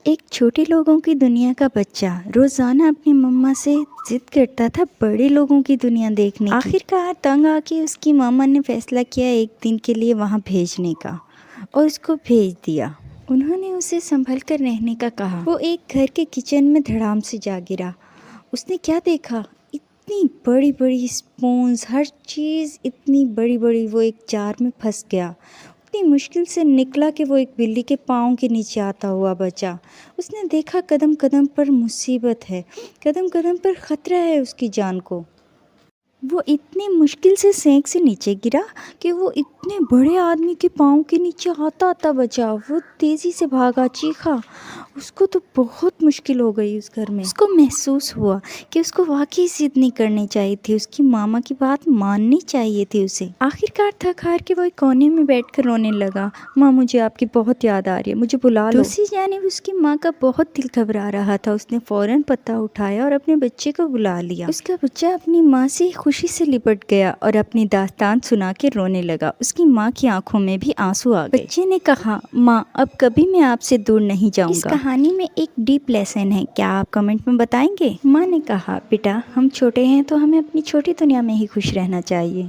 ایک چھوٹے لوگوں کی دنیا کا بچہ روزانہ اپنی مما سے ضد کرتا تھا بڑے لوگوں کی دنیا دیکھنے کی۔ آخرکار تنگ آ کے اس کی ماما نے فیصلہ کیا ایک دن کے لیے وہاں بھیجنے کا، اور اس کو بھیج دیا۔ انہوں نے اسے سنبھل کر رہنے کا کہا۔ وہ ایک گھر کے کچن میں دھڑام سے جا گرا۔ اس نے کیا دیکھا؟ اتنی بڑی بڑی اسپونز، ہر چیز اتنی بڑی بڑی۔ وہ ایک جار میں پھنس گیا، اتنی مشکل سے نکلا کہ وہ ایک بلی کے پاؤں کے نیچے آتا ہوا بچا۔ اس نے دیکھا قدم قدم پر مصیبت ہے، قدم قدم پر خطرہ ہے اس کی جان کو۔ وہ اتنی مشکل سے سینک سے نیچے گرا کہ وہ اتنے بڑے آدمی کے پاؤں کے نیچے آتا آتا بچا۔ وہ تیزی سے بھاگا، چیخا۔ اس کو تو بہت مشکل ہو گئی اس گھر میں۔ اس کو محسوس ہوا کہ اس کو واقعی ضد نہیں کرنی چاہیے تھی، اس کی ماما کی بات ماننی چاہیے تھی اسے۔ آخرکار تھک ہار کے وہ ایک کونے میں بیٹھ کر رونے لگا۔ ماں، مجھے آپ کی بہت یاد آ رہی ہے، مجھے بلا لو۔ دوسری جانب اس کی ماں کا بہت دل گھبرا رہا تھا۔ اس نے فوراً پتہ اٹھایا اور اپنے بچے کو بلا لیا۔ اس کا بچہ اپنی ماں سے خوشی سے لپٹ گیا اور اپنی داستان سنا کے رونے لگا۔ اس کی ماں کی آنکھوں میں بھی آنسو آ گئے۔ بچے نے کہا، ماں، اب کبھی میں آپ سے دور نہیں جاؤں گا۔ اس کہانی میں ایک ڈیپ لیسن ہے، کیا آپ کمنٹ میں بتائیں گے؟ ماں نے کہا، بیٹا، ہم چھوٹے ہیں تو ہمیں اپنی چھوٹی دنیا میں ہی خوش رہنا چاہیے۔